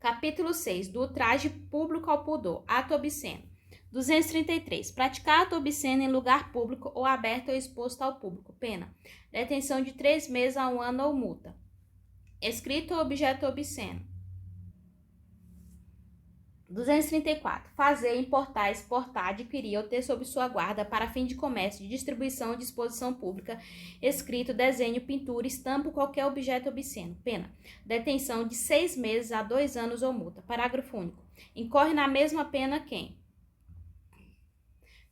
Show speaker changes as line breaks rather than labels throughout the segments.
Capítulo 6. Do ultraje público ao pudor. Ato obsceno. 233. Praticar ato obsceno em lugar público ou aberto ou exposto ao público. Pena: detenção de 3 meses a 1 ano ou multa. Escrito ou objeto obsceno. 234. Fazer, importar, exportar, adquirir ou ter sob sua guarda para fim de comércio, de distribuição ou de exposição pública, escrito, desenho, pintura, estampa ou qualquer objeto obsceno. Pena: detenção de 6 meses a 2 anos ou multa. Parágrafo único. Incorre na mesma pena quem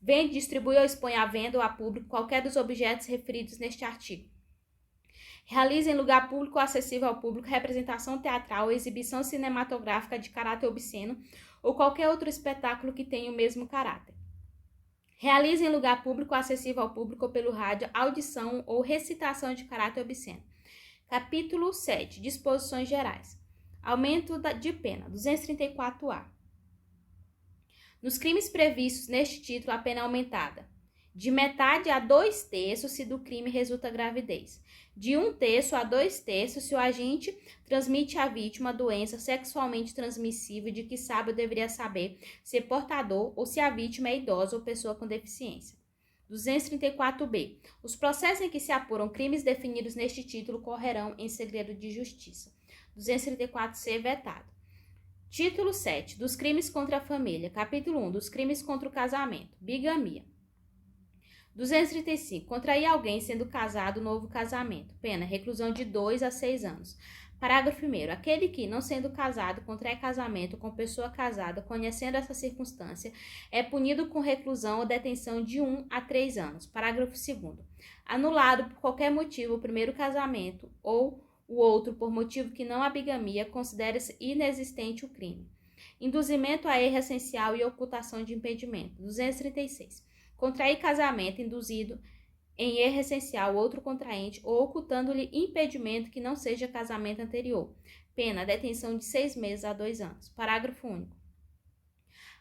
vende, distribui ou expõe à venda ou a público qualquer dos objetos referidos neste artigo. Realiza em lugar público ou acessível ao público representação teatral ou exibição cinematográfica de caráter obsceno ou qualquer outro espetáculo que tenha o mesmo caráter. Realiza em lugar público ou acessível ao público ou pelo rádio audição ou recitação de caráter obsceno. Capítulo 7. Disposições gerais. Aumento de pena. 234-A. Nos crimes previstos neste título, a pena é aumentada de metade a 2/3 se do crime resulta gravidez, de 1/3 a 2/3 se o agente transmite à vítima doença sexualmente transmissível de que sabe ou deveria saber ser portador ou se a vítima é idosa ou pessoa com deficiência. 234-B. Os processos em que se apuram crimes definidos neste título correrão em segredo de justiça. 234-C vetado. Título 7. Dos crimes contra a família. Capítulo 1. Dos crimes contra o casamento. Bigamia. 235. Contrair alguém sendo casado novo casamento. Pena: reclusão de 2 a 6 anos. Parágrafo 1º. Aquele que, não sendo casado, contrai casamento com pessoa casada, conhecendo essa circunstância, é punido com reclusão ou detenção de 1 a 3 anos. Parágrafo 2º. Anulado por qualquer motivo o primeiro casamento ou o outro por motivo que não a bigamia, considera-se inexistente o crime. Induzimento a erro essencial e ocultação de impedimento. 236. Contrair casamento induzido em erro essencial outro contraente ou ocultando-lhe impedimento que não seja casamento anterior. Pena: detenção de 6 meses a 2 anos. Parágrafo único.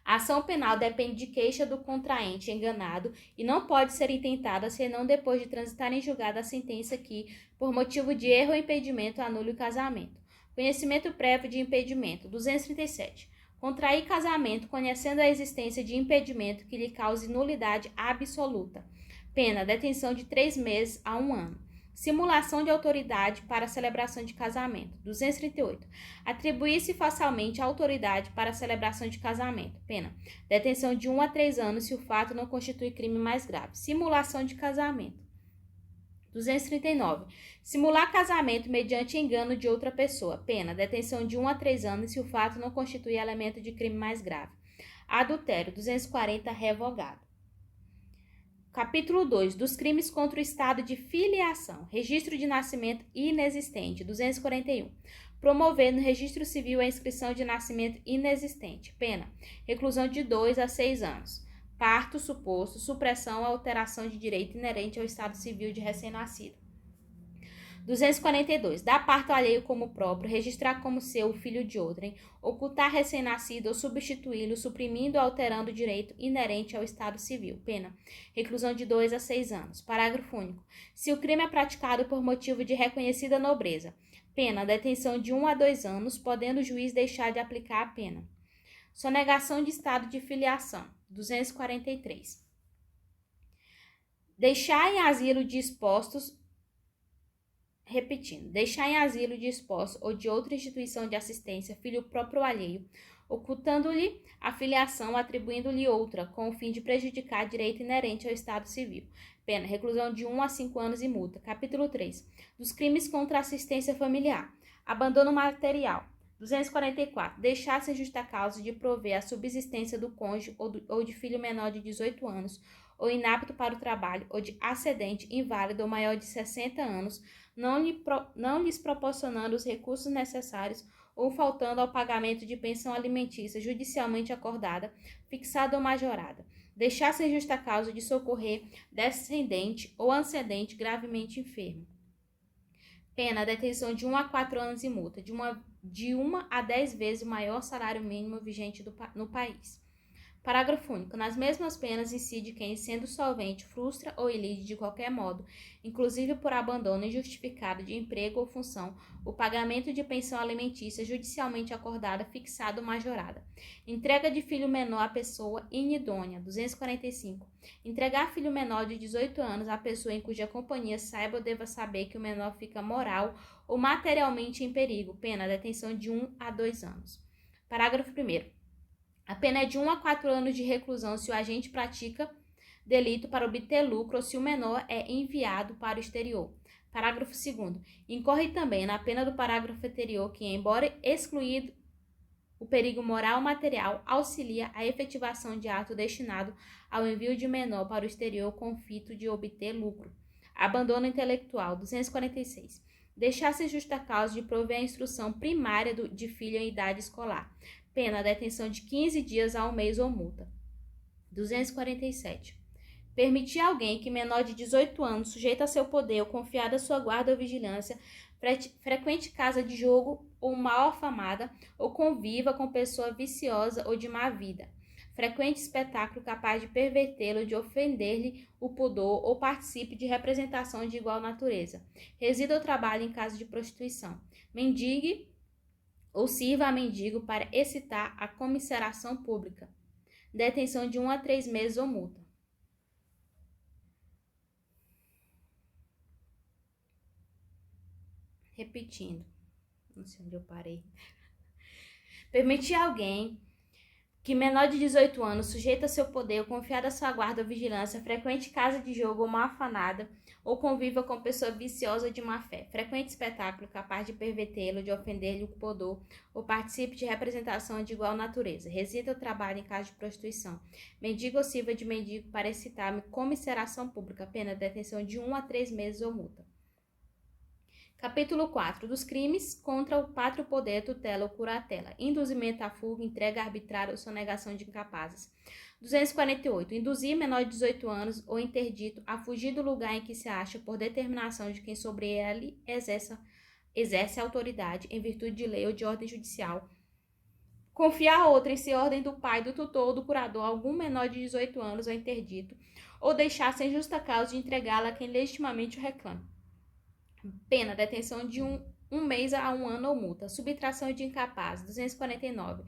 A ação penal depende de queixa do contraente enganado e não pode ser intentada senão depois de transitar em julgado a sentença que, por motivo de erro ou impedimento, anule o casamento. Conhecimento prévio de impedimento. 237. Contrair casamento conhecendo a existência de impedimento que lhe cause nulidade absoluta. Pena: detenção de 3 meses a 1 ano. Simulação de autoridade para a celebração de casamento. 238. Atribuir-se falsamente a autoridade para a celebração de casamento. Pena: detenção de 1 a 3 anos se o fato não constitui crime mais grave. Simulação de casamento. 239. Simular casamento mediante engano de outra pessoa. Pena: detenção de 1 a 3 anos se o fato não constitui elemento de crime mais grave. Adultério. 240. Revogado. Capítulo 2. Dos crimes contra o estado de filiação. Registro de nascimento inexistente. 241. Promover no registro civil a inscrição de nascimento inexistente. Pena: reclusão de 2 a 6 anos. Parto suposto, supressão ou alteração de direito inerente ao estado civil de recém-nascido. 242. Dar parto alheio como próprio, registrar como seu o filho de outrem, ocultar recém-nascido ou substituí-lo, suprimindo ou alterando o direito inerente ao estado civil. Pena: reclusão de 2 a 6 anos. Parágrafo único. Se o crime é praticado por motivo de reconhecida nobreza. Pena: detenção de 1 a 2 anos, podendo o juiz deixar de aplicar a pena. Sonegação de estado de filiação. 243. Deixar em asilo de expostos. Repetindo, deixar em asilo de esposo ou de outra instituição de assistência filho próprio ou alheio, ocultando-lhe a filiação, atribuindo-lhe outra, com o fim de prejudicar direito inerente ao estado civil. Pena: reclusão de 1 a 5 anos e multa. Capítulo 3. Dos crimes contra a assistência familiar. Abandono material. 244. Deixar sem justa causa de prover a subsistência do cônjuge ou de filho menor de 18 anos, ou inapto para o trabalho, ou de ascendente, inválido ou maior de 60 anos, não lhes proporcionando os recursos necessários ou faltando ao pagamento de pensão alimentícia judicialmente acordada, fixada ou majorada. Deixar sem justa causa de socorrer descendente ou ascendente gravemente enfermo. Pena: detenção de 1 a 4 anos e multa, de 1 a 10 vezes o maior salário mínimo vigente no país. Parágrafo único. Nas mesmas penas incide quem, sendo solvente, frustra ou ilide de qualquer modo, inclusive por abandono injustificado de emprego ou função, o pagamento de pensão alimentícia judicialmente acordada, fixada ou majorada. Entrega de filho menor à pessoa inidônea. 245. Entregar filho menor de 18 anos à pessoa em cuja companhia saiba ou deva saber que o menor fica moral ou materialmente em perigo. Pena, detenção de 1 a 2 anos. Parágrafo 1º. A pena é de 1 a 4 anos de reclusão se o agente pratica delito para obter lucro ou se o menor é enviado para o exterior. Parágrafo 2º. Incorre também na pena do parágrafo anterior que, embora excluído o perigo moral ou material, auxilia a efetivação de ato destinado ao envio de menor para o exterior com o fito de obter lucro. Abandono intelectual. 246. Deixar sem justa causa de prover a instrução primária de filho em idade escolar. Pena, detenção de 15 dias a 1 mês ou multa. 247. Permitir a alguém que menor de 18 anos, sujeito a seu poder ou confiado à sua guarda ou vigilância, frequente casa de jogo ou mal afamada, ou conviva com pessoa viciosa ou de má vida. Frequente espetáculo capaz de pervertê-lo, de ofender-lhe o pudor ou participe de representação de igual natureza. Resida ou trabalhe em casa de prostituição. Mendigue ou sirva a mendigo para excitar a comiseração pública. Detenção de 1 a 3 meses ou multa. Repetindo. Não sei onde eu parei. Permitir a alguém que menor de 18 anos, sujeito a seu poder ou confiado à sua guarda ou vigilância, frequente casa de jogo ou mal afanada, ou conviva com pessoa viciosa ou de má fé, frequente espetáculo capaz de pervertê-lo, de ofender-lhe o pudor, ou participe de representação de igual natureza, resida ou trabalha em casa de prostituição, mendigo ou sirva de mendigo para excitar comiseração pública, pena de detenção de 1 a 3 meses ou multa. Capítulo 4. Dos crimes contra o pátrio poder, tutela ou curatela. Induzimento à fuga, entrega arbitrária ou sonegação de incapazes. 248. Induzir menor de 18 anos ou interdito a fugir do lugar em que se acha por determinação de quem sobre ele exerce autoridade em virtude de lei ou de ordem judicial. Confiar a outra em ser ordem do pai, do tutor ou do curador algum menor de 18 anos ou interdito, ou deixar sem justa causa de entregá-la a quem legitimamente o reclame. Pena, detenção de um mês a 1 ano ou multa. Subtração de incapaz. 249.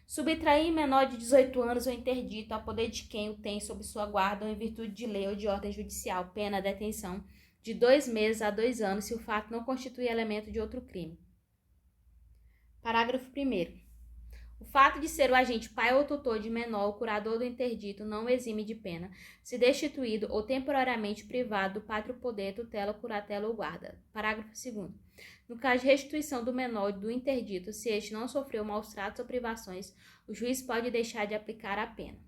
Subtrair menor de 18 anos ou interdito a poder de quem o tem sob sua guarda ou em virtude de lei ou de ordem judicial. Pena, detenção de 2 meses a 2 anos se o fato não constitui elemento de outro crime. Parágrafo 1º. O fato de ser o agente pai ou tutor de menor ou curador do interdito não o exime de pena, se destituído ou temporariamente privado do pátrio poder, tutela, curatela ou guarda. Parágrafo 2º. No caso de restituição do menor do interdito, se este não sofreu maus tratos ou privações, o juiz pode deixar de aplicar a pena.